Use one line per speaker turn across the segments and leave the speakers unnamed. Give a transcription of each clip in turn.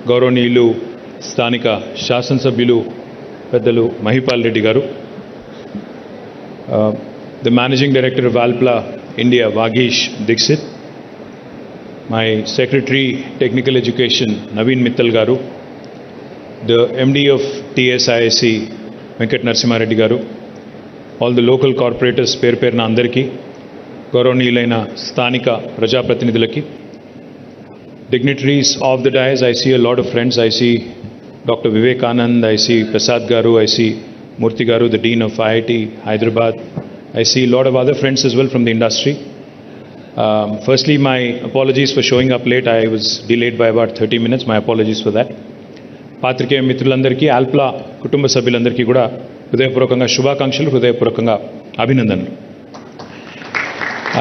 గౌరవనీయులు స్థానిక శాసనసభ్యులు పెద్దలు మహిపాల్ రెడ్డి గారు, the Managing Director of Alpla India, Vagish Dixit, my Secretary Technical Education, Naveen Mittal Garu, the MD of TSIC, Venkat Narasimha Reddy Garu, all the local corporators, పేరు అందరికీ, గౌరవనీయులైన స్థానిక ప్రజాప్రతినిధులకి, dignitaries of the dais, I see a lot of friends. I see Dr. Vivekanand, I see Prasad Garu, I see Murthy Garu, the Dean of IIT Hyderabad. I see a lot of other friends as well from the industry. Firstly, my apologies for showing up late. I was delayed by about 30 minutes. My apologies for that. పాత్రికేయ మిత్రులందరికీ, ఆల్ప్లా కుటుంబ సభ్యులందరికీ కూడా హృదయపూర్వకంగా శుభాకాంక్షలు, హృదయపూర్వకంగా అభినందనలు.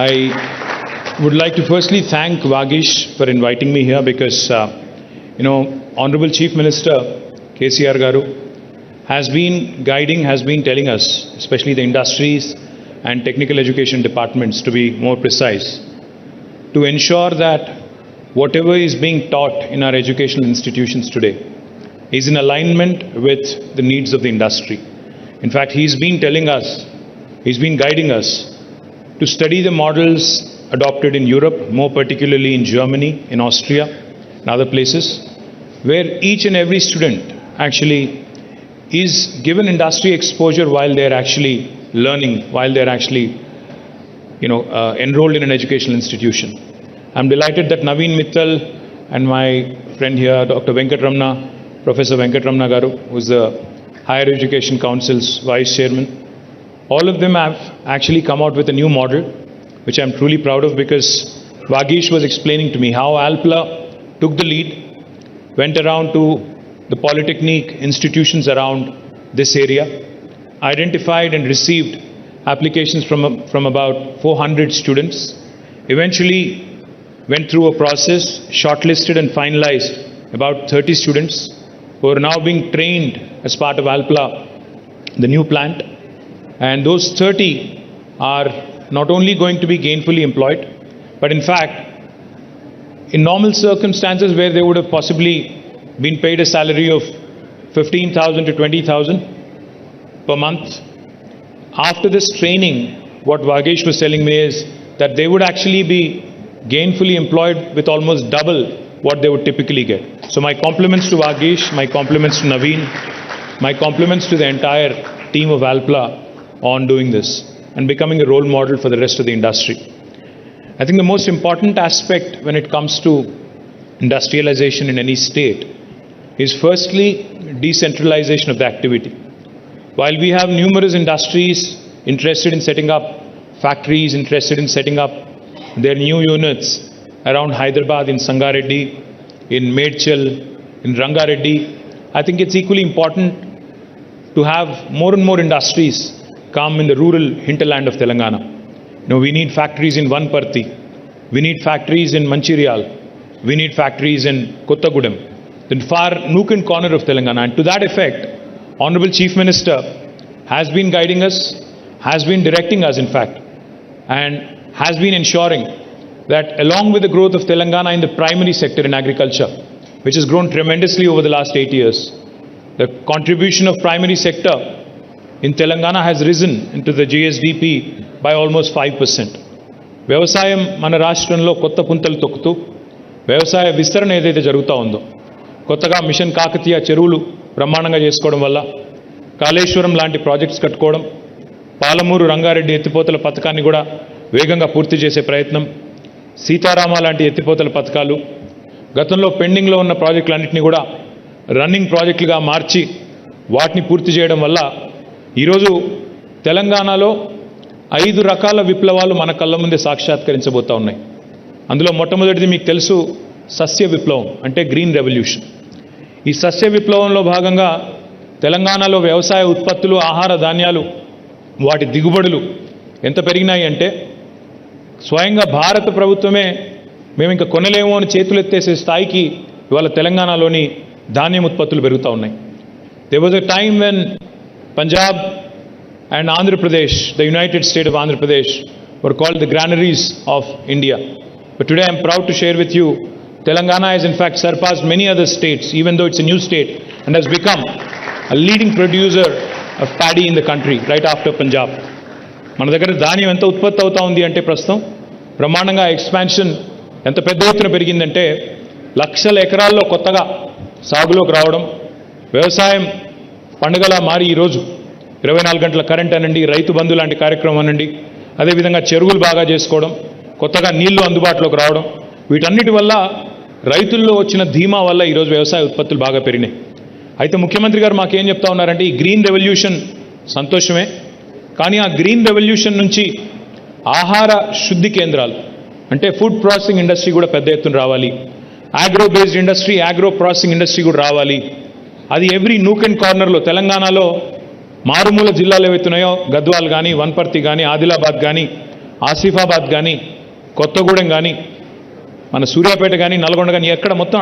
I would like to firstly thank Vagish for inviting me here because, Honorable Chief Minister KTR Garu has been guiding, has been telling us, especially the industries and technical education departments to be more precise, to ensure that whatever is being taught in our educational institutions today is in alignment with the needs of the industry. In fact, he's been telling us, he's been guiding us to study the models adopted in Europe, more particularly in Germany, in Austria, and other places, where each and every student actually is given industry exposure while they're actually learning, while they're actually, enrolled in an educational institution. I'm delighted that Naveen Mittal and my friend here, Dr. Venkatramana, Professor Venkatramana Garu, who's the Higher Education Council's Vice Chairman, all of them have actually come out with a new model, which I'm truly proud of, because Vagish was explaining to me how Alpla took the lead, went around to the polytechnic institutions around this area, identified and received applications from about 400 students, eventually went through a process, shortlisted and finalized about 30 students who are now being trained as part of Alpla, the new plant, and those 30 are not only going to be gainfully employed, but in fact, in normal circumstances where they would have possibly been paid a salary of 15,000 to 20,000 per month, after this training, what Vagish was telling me is that they would actually be gainfully employed with almost double what they would typically get. So my compliments to Vagish, my compliments to Naveen, my compliments to the entire team of Alpla on doing this and becoming a role model for the rest of the industry. I think the most important aspect when it comes to industrialization in any state is firstly decentralization of the activity. While we have numerous industries interested in setting up factories, interested in setting up their new units around Hyderabad, in Sangareddy, in Medchal, in Rangareddy, I think it's equally important to have more and more industries come in the rural hinterland of Telangana. We need factories in Vanparthi, we need factories in Mancherial, we need factories in Kottagudem, the far nook and corner of Telangana. And to that effect, Honorable Chief Minister has been guiding us, has been directing us in fact, and has been ensuring that along with the growth of Telangana in the primary sector in agriculture, which has grown tremendously over the last 8 years, the contribution of primary sector in Telangana has risen into the GSDP by almost 5%. వ్యవసాయం మన రాష్ట్రంలో కొత్త పుంతలు తొక్కుతూ వ్యవసాయ విస్తరణ ఏదైతే జరుగుతూ ఉందో, కొత్తగా మిషన్ కాకతీయ చెరువులు బ్రహ్మాండంగా చేసుకోవడం వల్ల, కాళేశ్వరం లాంటి ప్రాజెక్ట్స్ కట్టుకోవడం, పాలమూరు రంగారెడ్డి ఎత్తిపోతల పథకాన్ని కూడా వేగంగా పూర్తి చేసే ప్రయత్నం, సీతారామ లాంటి ఎత్తిపోతల పథకాలు, గతంలో పెండింగ్లో ఉన్న ప్రాజెక్టులన్నింటినీ కూడా రన్నింగ్ ప్రాజెక్టులుగా మార్చి వాటిని పూర్తి చేయడం వల్ల ఈరోజు తెలంగాణలో 5 రకాల విప్లవాలు మన కళ్ళ ముందే సాక్షాత్కరించబోతూ ఉన్నాయి. అందులో మొట్టమొదటిది మీకు తెలుసు, సస్య విప్లవం అంటే గ్రీన్ రెవల్యూషన్. ఈ సస్య విప్లవంలో భాగంగా తెలంగాణలో వ్యవసాయ ఉత్పత్తులు, ఆహార ధాన్యాలు, వాటి దిగుబడులు ఎంత పెరిగినాయి అంటే స్వయంగా భారత ప్రభుత్వమే మేము ఇంకా కొనలేము అని చేతులెత్తేసే స్థాయికి ఇవాళ తెలంగాణలోని ధాన్యం ఉత్పత్తులు పెరుగుతూ ఉన్నాయి. There was a time when Punjab and Andhra Pradesh, the United State of Andhra Pradesh, were called the granaries of India. But today I am proud to share with you Telangana has in fact surpassed many other states, even though it's a new state, and has become a leading producer of paddy in the country, right after Punjab. మన దగ్గర ధాన్యం ఎంత ఉత్పత్తి అవుతా ఉంది అంటే ప్రస్తుతం బ్రహ్మాండంగా ఎక్స్పాన్షన్ ఎంత పెద్ద ఎత్తున పెరిగిందంటే లక్షల ఎకరాల్లో కొత్తగా సాగులోకి రావడం, వ్యవసాయం పండుగలా మారి ఈరోజు 24 గంటల కరెంట్ అనండి, రైతు బంధు లాంటి కార్యక్రమం అనండి, అదేవిధంగా చెరువులు బాగా చేసుకోవడం, కొత్తగా నీళ్లు అందుబాటులోకి రావడం, వీటన్నిటి వల్ల రైతుల్లో వచ్చిన ధీమా వల్ల ఈరోజు వ్యవసాయ ఉత్పత్తులు బాగా పెరిగినాయి. అయితే ముఖ్యమంత్రి గారు మాకేం చెప్తా ఉన్నారంటే ఈ గ్రీన్ రెవల్యూషన్ సంతోషమే, కానీ ఆ గ్రీన్ రెవల్యూషన్ నుంచి ఆహార శుద్ధి కేంద్రాలు అంటే ఫుడ్ ప్రాసెసింగ్ ఇండస్ట్రీ కూడా పెద్ద ఎత్తున రావాలి, agro based industry, agro processing industry కూడా రావాలి. అది ఎవ్రీ నూక్ అండ్ కార్నర్లో తెలంగాణలో మారుమూల జిల్లాలు ఏవైతున్నాయో గద్వాల్ కానీ, వన్పర్తి కానీ, ఆదిలాబాద్ కానీ, ఆసిఫాబాద్ కానీ, కొత్తగూడెం కానీ, మన సూర్యాపేట కానీ, నల్గొండ కానీ, ఎక్కడ మొత్తం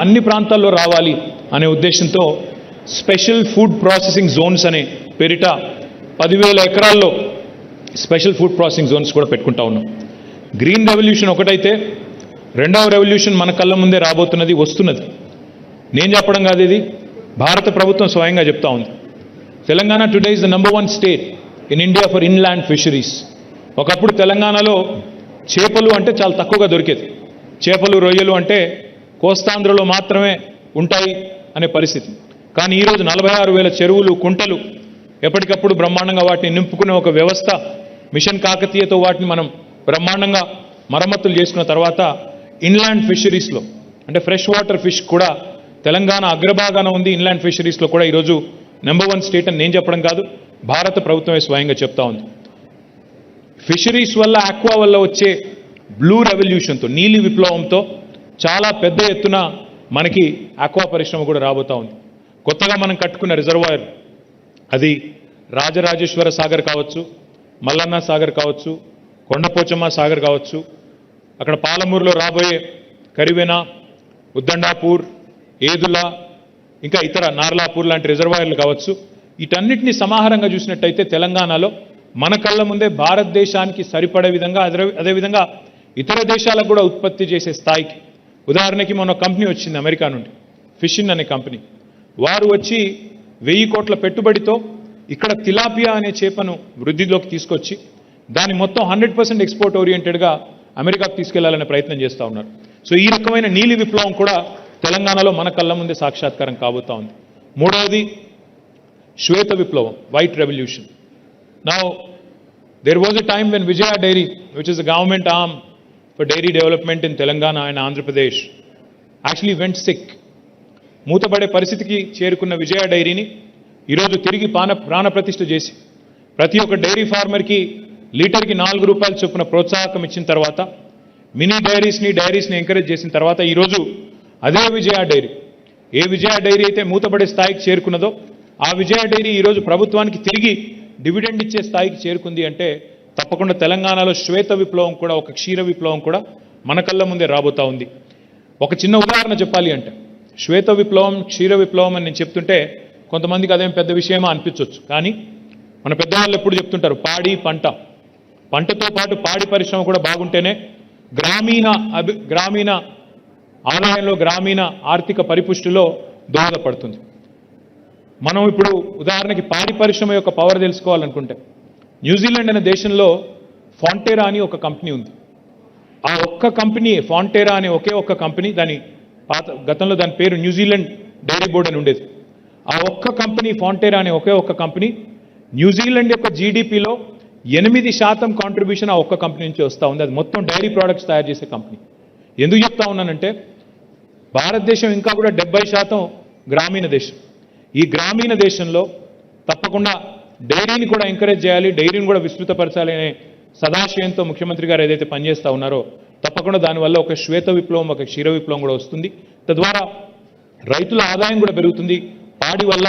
అన్ని ప్రాంతాల్లో రావాలి అనే ఉద్దేశంతో స్పెషల్ ఫుడ్ ప్రాసెసింగ్ జోన్స్ అనే పేరిట 10,000 ఎకరాల్లో స్పెషల్ ఫుడ్ ప్రాసెసింగ్ జోన్స్ కూడా పెట్టుకుంటా ఉన్నాం. గ్రీన్ రెవల్యూషన్ ఒకటైతే రెండవ రెవల్యూషన్ మన కళ్ళ ముందే రాబోతున్నది, వస్తున్నది. నేను చెప్పడం కాదు, ఇది భారత ప్రభుత్వం స్వయంగా చెప్తా ఉంది. Telangana today is the number 1 state in India for inland fisheries. ఒకప్పుడు తెలంగాణలో చేపలు అంటే చాలా తక్కువగా దొరికేది. చేపలు, రొయ్యలు అంటే కోస్తాంధ్రలో మాత్రమే ఉంటాయి అనే పరిస్థితి. కానీ ఈరోజు 46,000 చెరువులు, కుంటలు, ఎప్పటికప్పుడు బ్రహ్మాండంగా వాటిని నింపుకునే ఒక వ్యవస్థ, మిషన్ కాకతీయతో వాటిని మనం బ్రహ్మాండంగా మరమ్మతులు చేసుకున్న తర్వాత ఇన్లాండ్ ఫిషరీస్లో అంటే ఫ్రెష్ వాటర్ ఫిష్ కూడా తెలంగాణ అగ్రభాగాన ఉంది. ఇన్లాండ్ ఫిషరీస్లో కూడా ఈరోజు నెంబర్ 1 స్టేట్ అని నేను చెప్పడం కాదు, భారత ప్రభుత్వమే స్వయంగా చెప్తా ఉంది. ఫిషరీస్ వల్ల, ఆక్వా వల్ల వచ్చే బ్లూ రెవల్యూషన్తో, నీలి విప్లవంతో చాలా పెద్ద ఎత్తున మనకి ఆక్వా పరిశ్రమ కూడా రాబోతా ఉంది. కొత్తగా మనం కట్టుకున్న రిజర్వాయర్, అది రాజరాజేశ్వర సాగర్ కావచ్చు, మల్లన్న సాగర్ కావచ్చు, కొండపోచమ్మ సాగర్ కావచ్చు, అక్కడ పాలమూరులో రాబోయే కరివెన, ఉద్దండాపూర్, ఏదుల, ఇంకా ఇతర నార్లాపూర్ లాంటి రిజర్వాయర్లు కావచ్చు, వీటన్నిటిని సమాహారంగా చూసినట్టయితే తెలంగాణలో మన కళ్ళ ముందే భారతదేశానికి సరిపడే విధంగా, అదేవిధంగా ఇతర దేశాలకు కూడా ఉత్పత్తి చేసే స్థాయికి. ఉదాహరణకి మొన్న కంపెనీ వచ్చింది అమెరికా నుండి, ఫిషిన్ అనే కంపెనీ. వారు వచ్చి 1000 కోట్ల పెట్టుబడితో ఇక్కడ తిలాపియా అనే చేపను వృద్ధిలోకి తీసుకొచ్చి దాన్ని మొత్తం 100% ఎక్స్పోర్ట్ ఓరియంటెడ్గా అమెరికాకు తీసుకెళ్లాలనే ప్రయత్నం చేస్తూ ఉన్నారు. సో ఈ రకమైన నీలి విప్లవం కూడా తెలంగాణలో మన కళ్ళ ముందే సాక్షాత్కారం కాబోతా ఉంది. మూడవది శ్వేత విప్లవం, white revolution. Now there was a time when Vijaya Dairy, which is a government arm for dairy development in Telangana and Andhra Pradesh, actually went sick. మూతపడే పరిస్థితికి చేరుకున్న విజయ డైరీని ఈరోజు తిరిగి ప్రాణప్రతిష్ఠ చేసి ప్రతి ఒక్క డైరీ ఫార్మర్కి లీటర్కి 4 రూపాయల చొప్పున ప్రోత్సాహకం ఇచ్చిన తర్వాత, మినీ డైరీస్ని ఎంకరేజ్ చేసిన తర్వాత ఈరోజు అదే విజయ డైరీ, ఏ విజయ డైరీ అయితే మూతపడే స్థాయికి చేరుకున్నదో ఆ విజయ డైరీ ఈరోజు ప్రభుత్వానికి తిరిగి డివిడెండ్ ఇచ్చే స్థాయికి చేరుకుంది అంటే తప్పకుండా తెలంగాణలో శ్వేత విప్లవం కూడా, ఒక క్షీర విప్లవం కూడా మన కళ్ళ ముందే రాబోతా ఉంది. ఒక చిన్న ఉదాహరణ చెప్పాలి అంటే, శ్వేత విప్లవం, క్షీర విప్లవం అని నేను చెప్తుంటే కొంతమందికి అదేం పెద్ద విషయమా అనిపించవచ్చు. కానీ మన పెద్దవాళ్ళు ఎప్పుడు చెప్తుంటారు, పంటతో పాటు పాడి పరిశ్రమ కూడా బాగుంటేనే గ్రామీణ ఆదాయంలో, గ్రామీణ ఆర్థిక పరిపుష్టిలో దోహదపడుతుంది. మనం ఇప్పుడు ఉదాహరణకి పాడి పరిశ్రమ యొక్క పవర్ తెలుసుకోవాలనుకుంటే, న్యూజిలాండ్ అనే దేశంలో ఫాంటేరా అని ఒక కంపెనీ ఉంది. ఆ ఒక్క కంపెనీ, ఫాంటేరా అనే ఒకే ఒక్క కంపెనీ, గతంలో దాని పేరు న్యూజిలాండ్ డైరీ బోర్డ్ అని ఉండేది. ఆ ఒక్క కంపెనీ, ఫాంటేరా అనే ఒకే ఒక్క కంపెనీ, న్యూజిలాండ్ యొక్క జీడిపిలో 8% కాంట్రిబ్యూషన్ ఆ ఒక్క కంపెనీ నుంచి వస్తూ ఉంది. అది మొత్తం డైరీ ప్రోడక్ట్స్ తయారు చేసే కంపెనీ. ఎందుకు చెప్తా ఉన్నానంటే, భారతదేశం ఇంకా కూడా 70% గ్రామీణ దేశం. ఈ గ్రామీణ దేశంలో తప్పకుండా డైరీని కూడా ఎంకరేజ్ చేయాలి, డైరీని కూడా విస్తృతపరచాలి అనే సదాశయంతో ముఖ్యమంత్రి గారు ఏదైతే పనిచేస్తూ ఉన్నారో తప్పకుండా దానివల్ల ఒక శ్వేత విప్లవం, ఒక క్షీర విప్లవం కూడా వస్తుంది. తద్వారా రైతుల ఆదాయం కూడా పెరుగుతుంది. పాడి వల్ల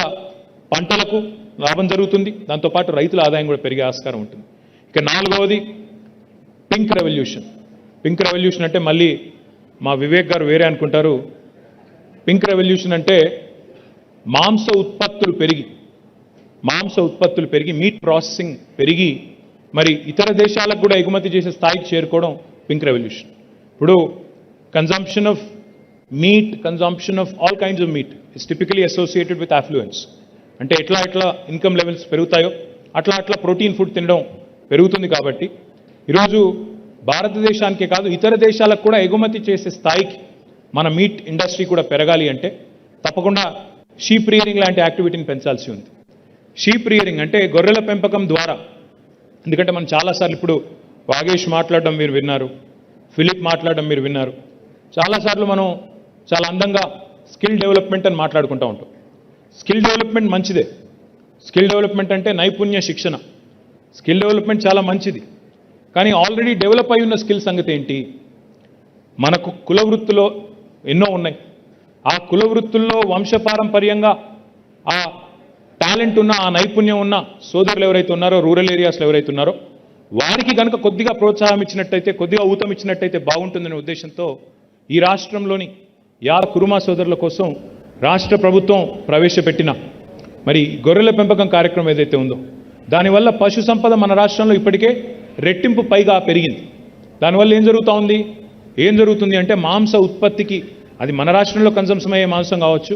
పంటలకు లాభం జరుగుతుంది, దాంతోపాటు రైతుల ఆదాయం కూడా పెరిగే ఆస్కారం ఉంటుంది. ఇక నాలుగవది పింక్ రెవల్యూషన్. పింక్ రెవల్యూషన్ అంటే మళ్ళీ మా వివేక్ గారు వేరే అనుకుంటారు. పింక్ రెవల్యూషన్ అంటే మాంస ఉత్పత్తులు పెరిగి మీట్ ప్రాసెసింగ్ పెరిగి మరి ఇతర దేశాలకు కూడా ఎగుమతి చేసే స్థాయికి చేరుకోవడం పింక్ రెవల్యూషన్. ఇప్పుడు consumption of meat, consumption of all kinds of meat is typically associated with affluence. అంటే ఎట్లా ఇన్కమ్ లెవెల్స్ పెరుగుతాయో అట్లా ప్రోటీన్ ఫుడ్ తినడం పెరుగుతుంది. కాబట్టి ఈరోజు భారతదేశానికే కాదు ఇతర దేశాలకు కూడా ఎగుమతి చేసే స్థాయికి మన మీట్ ఇండస్ట్రీ కూడా పెరగాలి అంటే తప్పకుండా షీప్ రియరింగ్ లాంటి యాక్టివిటీని పెంచాల్సి ఉంది. షీప్ రియరింగ్ అంటే గొర్రెల పెంపకం ద్వారా, ఎందుకంటే మనం చాలాసార్లు ఇప్పుడు వాగేష్ మాట్లాడడం మీరు విన్నారు, ఫిలిప్ మాట్లాడడం మీరు విన్నారు, చాలాసార్లు మనం చాలా అందంగా స్కిల్ డెవలప్మెంట్ అని మాట్లాడుకుంటూ ఉంటాం. స్కిల్ డెవలప్మెంట్ మంచిదే. స్కిల్ డెవలప్మెంట్ అంటే నైపుణ్య శిక్షణ. స్కిల్ డెవలప్మెంట్ చాలా మంచిది. కానీ ఆల్రెడీ డెవలప్ అయి ఉన్న స్కిల్ సంగతి ఏంటి? మనకు కుల వృత్తిలో ఎన్నో ఉన్నాయి. ఆ కుల వృత్తుల్లో వంశపారంపర్యంగా ఆ టాలెంట్ ఉన్న, ఆ నైపుణ్యం ఉన్న సోదరులు ఎవరైతే ఉన్నారో, రూరల్ ఏరియాస్లో ఎవరైతే ఉన్నారో వారికి కనుక కొద్దిగా ప్రోత్సాహం ఇచ్చినట్టయితే, కొద్దిగా ఊతం ఇచ్చినట్టయితే బాగుంటుందనే ఉద్దేశంతో ఈ రాష్ట్రంలోని కురుమా సోదరుల కోసం రాష్ట్ర ప్రభుత్వం ప్రవేశపెట్టిన మరి గొర్రెల పెంపకం కార్యక్రమం ఏదైతే ఉందో దానివల్ల పశు సంపద మన రాష్ట్రంలో ఇప్పటికే రెట్టింపు పైగా పెరిగింది. దానివల్ల ఏం జరుగుతుంది అంటే మాంస ఉత్పత్తికి, అది మన రాష్ట్రంలో కన్సంప్షన్ అయ్యే మాంసం కావచ్చు,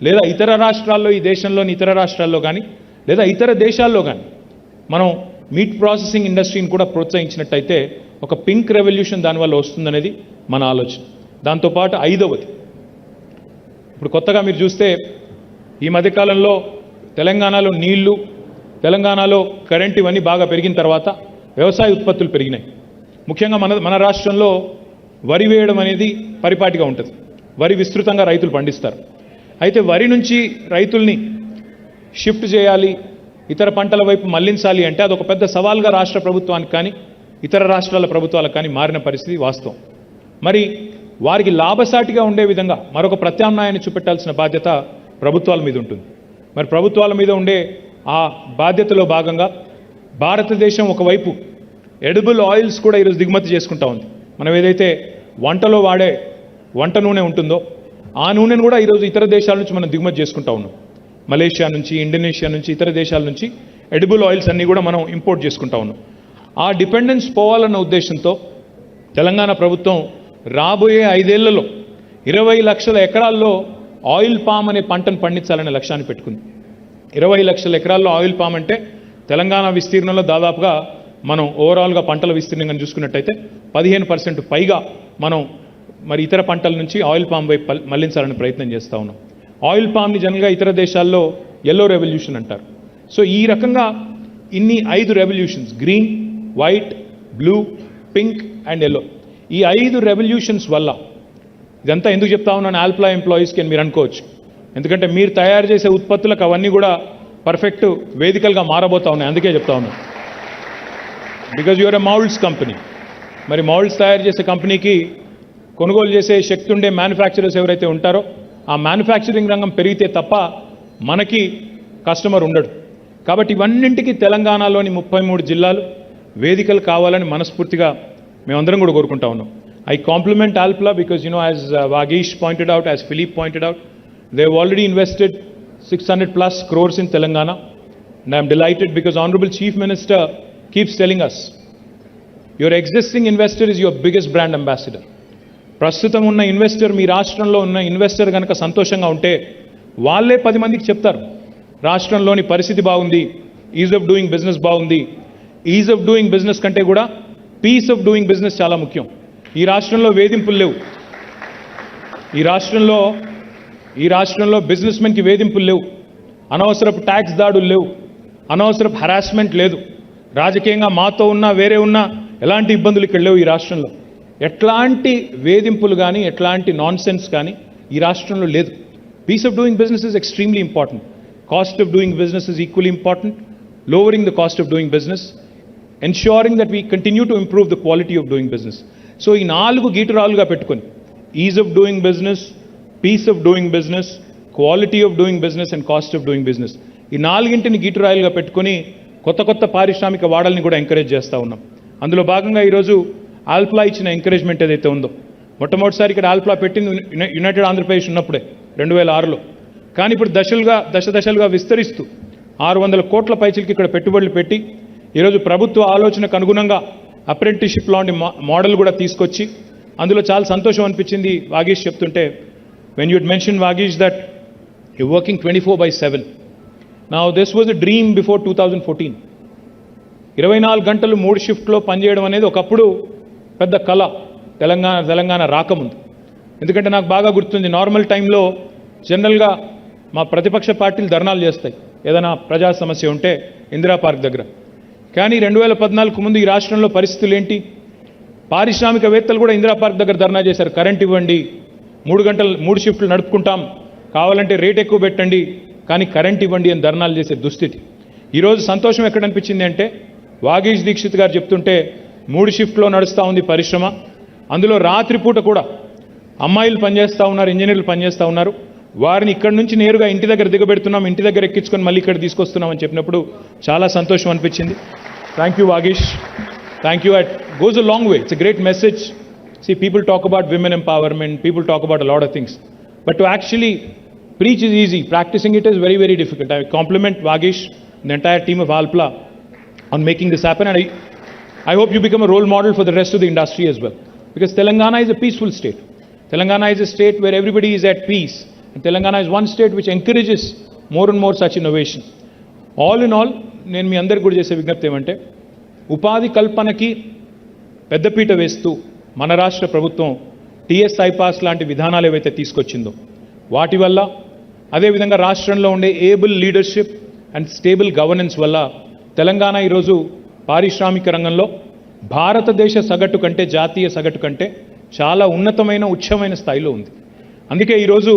లేదా ఇతర రాష్ట్రాల్లో, ఈ దేశంలోని ఇతర రాష్ట్రాల్లో కానీ, లేదా ఇతర దేశాల్లో కానీ మనం మీట్ ప్రాసెసింగ్ ఇండస్ట్రీని కూడా ప్రోత్సహించినట్టయితే ఒక పింక్ రెవల్యూషన్ దానివల్ల వస్తుందనేది మన ఆలోచన. దాంతోపాటు 5వది, ఇప్పుడు కొత్తగా మీరు చూస్తే ఈ మధ్యకాలంలో తెలంగాణలో నీళ్లు, తెలంగాణలో కరెంట్ ఇవన్నీ బాగా పెరిగిన తర్వాత వ్యవసాయ ఉత్పత్తులు పెరిగినాయి. ముఖ్యంగా మన రాష్ట్రంలో వరి వేయడం అనేది పరిపాటిగా ఉంటుంది. వరి విస్తృతంగా రైతులు పండిస్తారు. అయితే వరి నుంచి రైతుల్ని షిఫ్ట్ చేయాలి, ఇతర పంటల వైపు మళ్లించాలి అంటే అదొక పెద్ద సవాల్గా రాష్ట్ర ప్రభుత్వానికి కానీ ఇతర రాష్ట్రాల ప్రభుత్వాలకు కానీ మారిన పరిస్థితి వాస్తవం. మరి వారికి లాభసాటిగా ఉండే విధంగా మరొక ప్రత్యామ్నాయాన్ని చూపెట్టాల్సిన బాధ్యత ప్రభుత్వాల మీద ఉంటుంది. మరి ప్రభుత్వాల మీద ఉండే ఆ బాధ్యతలో భాగంగా భారతదేశం ఒకవైపు ఎడిబుల్ ఆయిల్స్ కూడా ఈరోజు దిగుమతి చేసుకుంటా ఉంది. మనం ఏదైతే వంటలో వాడే వంట నూనె ఉంటుందో ఆ నూనెను కూడా ఈరోజు ఇతర దేశాల నుంచి మనం దిగుమతి చేసుకుంటా ఉన్నాం. మలేషియా నుంచి, ఇండోనేషియా నుంచి, ఇతర దేశాల నుంచి ఎడిబుల్ ఆయిల్స్ అన్నీ కూడా మనం ఇంపోర్ట్ చేసుకుంటా ఉన్నాం. ఆ డిపెండెన్స్ పోవాలన్న ఉద్దేశంతో తెలంగాణ ప్రభుత్వం రాబోయే 5 ఏళ్లలో 20 లక్షల ఎకరాల్లో ఆయిల్ పామ్ అనే పంటను పండించాలనే లక్ష్యాన్ని పెట్టుకుంది. 20 లక్షల ఎకరాల్లో ఆయిల్ పామ్ అంటే తెలంగాణ విస్తీర్ణంలో దాదాపుగా మనం ఓవరాల్గా పంటల విస్తీర్ణంగా చూసుకున్నట్టయితే 15% పైగా మనం మరి ఇతర పంటల నుంచి ఆయిల్ పామ్ వైపు మళ్లించాలని ప్రయత్నం చేస్తూ ఉన్నాం. ఆయిల్ పామ్ని జనరల్గా ఇతర దేశాల్లో ఎల్లో రెవల్యూషన్ అంటారు. సో ఈ రకంగా ఇన్ని 5 revolutions, green, white, blue, pink and yellow, ఈ 5 రెవల్యూషన్స్ వల్ల, ఇదంతా ఎందుకు చెప్తా ఉన్నాను ఆల్ప్లా ఎంప్లాయీస్కి అని మీరు అనుకోవచ్చు. ఎందుకంటే మీరు తయారు చేసే ఉత్పత్తులకు అవన్నీ కూడా పర్ఫెక్ట్ వేదికలుగా మారబోతా ఉన్నాయి. అందుకే చెప్తా ఉన్నాను, because you're a moulds company. మరి మౌల్డ్స్ తయారు చేసే కంపెనీకి కొనుగోలు చేసే శక్తి ఉండే మ్యానుఫ్యాక్చరర్స్ ఎవరైతే ఉంటారో ఆ మ్యానుఫ్యాక్చరింగ్ రంగం పెరిగితే తప్ప మనకి కస్టమర్ ఉండడు. కాబట్టి ఇవన్నింటికి తెలంగాణలోని 33 జిల్లాలు వేదికలు కావాలని మనస్ఫూర్తిగా మేమందరం కూడా కోరుకుంటా ఉన్నాం. I compliment Alpla because, as Vagesh pointed out, as Philippe pointed out, they've already invested 600 plus crores in Telangana. And I'm delighted because Honorable Chief Minister keeps telling us, your existing investor is your biggest brand ambassador. ప్రస్తుతం ఉన్న investor, మీ రాష్ట్రంలో ఉన్న investor కనుక సంతోషంగా ఉంటే వాళ్ళే 10 మందికి చెప్తారు రాష్ట్రంలోని పరిస్థితి బాగుంది, ఈజ్ ఆఫ్ డూయింగ్ బిజినెస్ బాగుంది. ఈజ్ ఆఫ్ డూయింగ్ బిజినెస్ కంటే కూడా పీస్ ఆఫ్ డూయింగ్ బిజినెస్ చాలా ముఖ్యం. ఈ రాష్ట్రంలో వేధింపులు లేవు. ఈ రాష్ట్రంలో బిజినెస్ మెన్కి వేధింపులు లేవు, అనవసరపు ట్యాక్స్ దాడులు లేవు, అనవసరపు హరాస్మెంట్ లేదు, రాజకీయంగా మాతో ఉన్నా వేరే ఉన్నా ఎలాంటి ఇబ్బందులు ఇక్కడ లేవు. ఈ రాష్ట్రంలో ఎట్లాంటి వేధింపులు కానీ ఎట్లాంటి నాన్ సెన్స్ కానీ ఈ రాష్ట్రంలో లేదు. Peace of doing business is extremely important. Cost of doing business is equally important. Lowering the cost of doing business, ensuring that we continue to improve the quality of doing business. So ఈ 4 గీటురాలుగా పెట్టుకొని ease of doing business, peace of doing business, quality of doing business and cost of doing business, ఈ 4ంటిని గీటురాలుగా పెట్టుకొని కొత్త పారిశ్రామిక వాడల్ని కూడా encourage చేస్తూ ఉన్నాం. అందులో భాగంగా ఈరోజు ఆల్ప్లా ఇచ్చిన ఎంకరేజ్మెంట్ ఏదైతే ఉందో, మొట్టమొదటిసారి ఇక్కడ ఆల్ప్లా పెట్టింది యునైటెడ్ ఆంధ్రప్రదేశ్ ఉన్నప్పుడే 2006లో. కానీ ఇప్పుడు దశలుగా విస్తరిస్తూ 600 కోట్ల పైచిలకి ఇక్కడ పెట్టుబడులు పెట్టి ఈరోజు ప్రభుత్వ ఆలోచనకు అనుగుణంగా అప్రెంటిస్షిప్ లాంటి మోడల్ కూడా తీసుకొచ్చి, అందులో చాలా సంతోషం అనిపించింది వాగేష్ చెప్తుంటే, when you had mentioned, Vagish, that you're working 24/7. Now, this was a dream before 2014. 24 గంటలు 3 షిఫ్ట్లో పనిచేయడం అనేది ఒకప్పుడు పెద్ద కళ తెలంగాణ రాకముందు. ఎందుకంటే నాకు బాగా గుర్తుంది, నార్మల్ టైంలో జనరల్గా మా ప్రతిపక్ష పార్టీలు ధర్నాలు చేస్తాయి ఏదైనా ప్రజా సమస్య ఉంటే ఇందిరా పార్క్ దగ్గర. కానీ 2014 ముందు ఈ రాష్ట్రంలో పరిస్థితులు ఏంటి? పారిశ్రామికవేత్తలు కూడా ఇందిరా పార్క్ దగ్గర ధర్నా చేశారు. కరెంట్ ఇవ్వండి, 3 షిఫ్ట్లు నడుపుకుంటాం, కావాలంటే రేట్ ఎక్కువ పెట్టండి, కానీ కరెంట్ ఇవ్వండి అని ధర్నాలు చేసే దుస్థితి. ఈరోజు సంతోషం ఎక్కడ అనిపించింది అంటే, వాగీష్ దీక్షిత్ గారు చెప్తుంటే 3 షిఫ్ట్లో నడుస్తూ ఉంది పరిశ్రమ. అందులో రాత్రిపూట కూడా అమ్మాయిలు పనిచేస్తూ ఉన్నారు, ఇంజనీర్లు పనిచేస్తూ ఉన్నారు. వారిని ఇక్కడి నుంచి నేరుగా ఇంటి దగ్గర దిగబెడుతున్నాం, ఇంటి దగ్గర ఎక్కించుకొని మళ్ళీ ఇక్కడ తీసుకొస్తున్నాం అని చెప్పినప్పుడు చాలా సంతోషం అనిపించింది. Thank you Vageesh, thank you. It goes a long way. It's a great message. See, people talk about women empowerment, people talk about a lot of things, but to actually preach is easy, practicing it is very, very difficult. I compliment Vagish and the entire team of Alpla on making this happen, and I hope you become a role model for the rest of the industry as well, because Telangana is a peaceful state. Telangana is a state where everybody is at peace, and Telangana is one state which encourages more and more such innovation. All in all, నేను మీ అందరికీ కూడా చేసే విజ్ఞప్తి ఏమంటే, ఉపాధి కల్పనకి పెద్దపీట వేస్తూ మన రాష్ట్ర ప్రభుత్వం టీఎస్ ఐపాస్ లాంటి విధానాలు ఏవైతే తీసుకొచ్చిందో వాటి వల్ల, అదేవిధంగా రాష్ట్రంలో ఉండే able leadership and stable governance వల్ల తెలంగాణ ఈరోజు పారిశ్రామిక రంగంలో భారతదేశ సగటు కంటే, జాతీయ సగటు కంటే చాలా ఉన్నతమైన, ఉచ్చమైన స్థాయిలో ఉంది. అందుకే ఈరోజు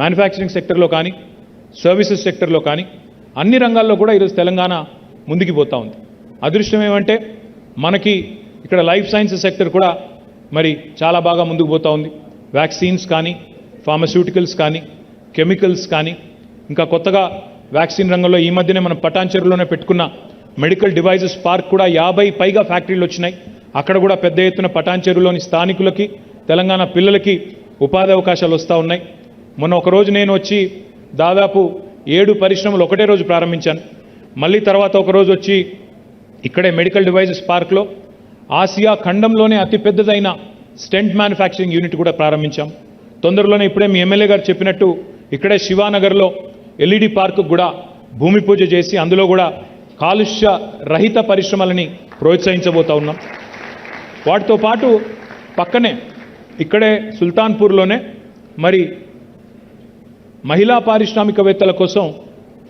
మ్యానుఫ్యాక్చరింగ్ సెక్టర్లో కానీ, సర్వీసెస్ సెక్టర్లో కానీ, అన్ని రంగాల్లో కూడా ఈరోజు తెలంగాణ ముందుకు పోతూ ఉంది. అదృష్టం ఏమంటే మనకి ఇక్కడ లైఫ్ సైన్సెస్ సెక్టర్ కూడా మరి చాలా బాగా ముందుకు పోతూ ఉంది. వ్యాక్సిన్స్ కానీ, ఫార్మస్యూటికల్స్ కానీ, కెమికల్స్ కానీ, ఇంకా కొత్తగా వ్యాక్సిన్ రంగంలో ఈ మధ్యనే మనం పటాన్చెరులోనే పెట్టుకున్న మెడికల్ డివైజెస్ పార్క్ కూడా 50 పైగా ఫ్యాక్టరీలు వచ్చినాయి. అక్కడ కూడా పెద్ద ఎత్తున పటాన్చెరులోని స్థానికులకి, తెలంగాణ పిల్లలకి ఉపాధి అవకాశాలు వస్తూ ఉన్నాయి. మొన్న ఒకరోజు నేను వచ్చి దాదాపు 7 పరిశ్రమలు ఒకటే రోజు ప్రారంభించాను. మళ్ళీ తర్వాత ఒకరోజు వచ్చి ఇక్కడే మెడికల్ డివైజెస్ పార్క్లో ఆసియా ఖండంలోనే అతిపెద్దదైన స్టెంట్ మ్యానుఫ్యాక్చరింగ్ యూనిట్ కూడా ప్రారంభించాం. తొందరలోనే ఇప్పుడే మీ ఎమ్మెల్యే గారు చెప్పినట్టు ఇక్కడే శివానగర్లో ఎల్ఈడి పార్కు కూడా భూమి పూజ చేసి అందులో కూడా కాలుష్య రహిత పరిశ్రమలని ప్రోత్సహించబోతా ఉన్నాం. వాటితో పాటు పక్కనే ఇక్కడే సుల్తాన్పూర్లోనే మరి మహిళా పారిశ్రామికవేత్తల కోసం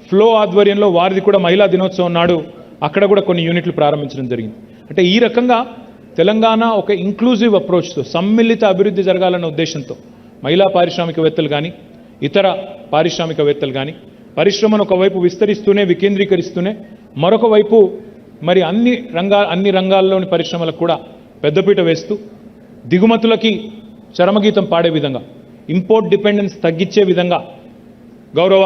ఫ్లో ఆధ్వర్యంలో వారిది కూడా మహిళా దినోత్సవం నాడు అక్కడ కూడా కొన్ని యూనిట్లు ప్రారంభించడం జరిగింది. అంటే ఈ రకంగా తెలంగాణ ఒక ఇంక్లూజివ్ అప్రోచ్తో, సమ్మిళిత అభివృద్ధి జరగాలన్న ఉద్దేశంతో మహిళా పారిశ్రామికవేత్తలు కానీ, ఇతర పారిశ్రామికవేత్తలు కానీ పరిశ్రమను ఒకవైపు విస్తరిస్తూనే, వికేంద్రీకరిస్తూనే, మరొక వైపు మరి అన్ని రంగాల్లోని పరిశ్రమలకు కూడా పెద్దపీట వేస్తూ దిగుమతులకి చరమగీతం పాడే విధంగా, ఇంపోర్ట్ డిపెండెన్స్ తగ్గించే విధంగా గౌరవ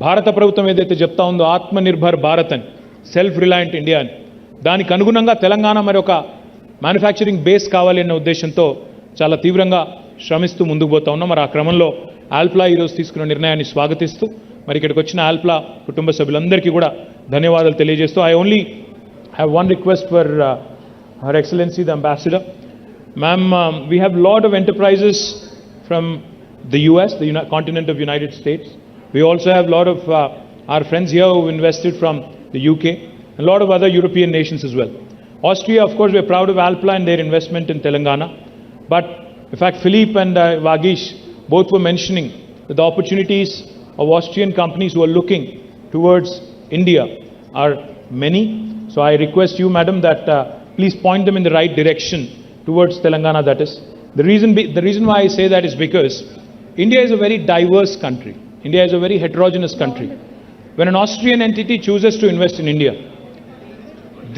భారత ప్రభుత్వం ఏదైతే చెప్తా ఉందో ఆత్మనిర్భర్ భారత్ అని, సెల్ఫ్ రిలయంట్ ఇండియా అని, దానికి అనుగుణంగా తెలంగాణ మరి ఒక మ్యానుఫ్యాక్చరింగ్ బేస్ కావాలి అనే ఉద్దేశంతో చాలా తీవ్రంగా శ్రమిస్తూ ముందుకు పోతా ఉన్నాం. మరి ఆ క్రమంలో ఆల్ప్లా ఈరోజు తీసుకున్న నిర్ణయాన్ని స్వాగతిస్తూ మరి ఇక్కడికి వచ్చిన ఆల్ప్లా కుటుంబ సభ్యులందరికీ కూడా ధన్యవాదాలు తెలియజేస్తూ, I only have one request for her excellency the ambassador. Ma'am, we have a lot of enterprises from the US, the continent of United States. We also have a lot of our friends here who invested from the UK, a lot of other European nations as well. Austria, of course, we're proud of Alpla and their investment in Telangana. But in fact, Philippe and Vagish both were mentioning that the opportunities of Austrian companies who are looking towards India are many. So I request you, madam, that please point them in the right direction towards Telangana, that is. The reason why I say that is because India is a very diverse country. India is a very heterogeneous country. When an Austrian entity chooses to invest in India,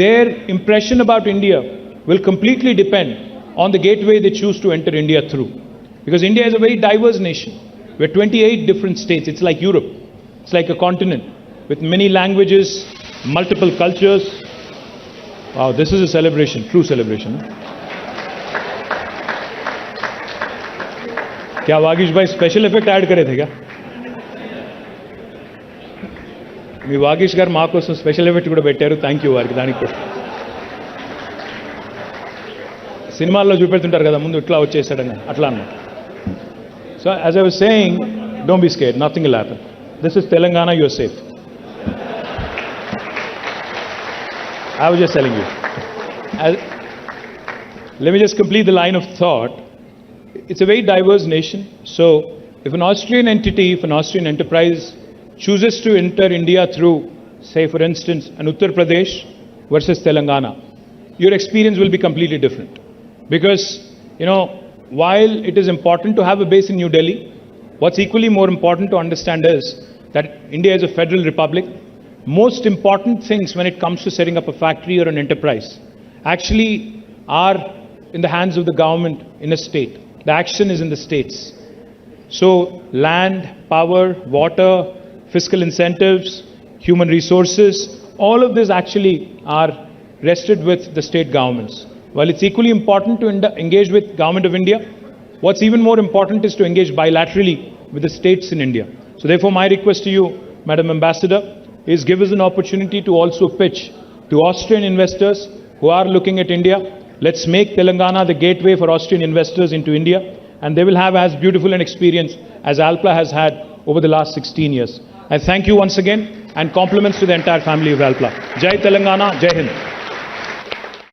their impression about India will completely depend on the gateway they choose to enter India through. Because India is a very diverse nation. We're 28 different states. It's like Europe. It's like a continent with many languages, multiple cultures. Wow, this is a celebration, true celebration. क्या वागीश भाई special effect add करे थे क्या? మీ వాగీష్ గారు మా కోసం special effect కూడా పెట్టారు. థ్యాంక్ యూ వారికి. దానికి కూడా సినిమాల్లో చూపెడుతుంటారు కదా ముందు ఇట్లా వచ్చేసాడని, అట్లా అన్నమాట. So as I was saying, don't be scared, nothing will happen. This is Telangana, you're safe. I was just telling you. Let me just complete the line of thought. It's a very diverse nation. So if an Austrian entity, if an Austrian enterprise chooses to enter India through, say for instance, an Uttar Pradesh versus Telangana, your experience will be completely different. Because, while it is important to have a base in New Delhi, what's equally more important to understand is that India is a federal republic. Most important things when it comes to setting up a factory or an enterprise actually are in the hands of the government in a state. The action is in the states. So land, power, water, fiscal incentives, human resources, all of this actually are rested with the state governments. While it's equally important to engage with Government of India, what's even more important is to engage bilaterally with the states in India. So therefore my request to you, Madam Ambassador, is give us an opportunity to also pitch to Austrian investors who are looking at India. Let's make Telangana the gateway for Austrian investors into India, and they will have as beautiful an experience as Alpla has had over the last 16 years. I thank you once again, and compliments to the entire family of Alpla. Jai Telangana, Jai Hind.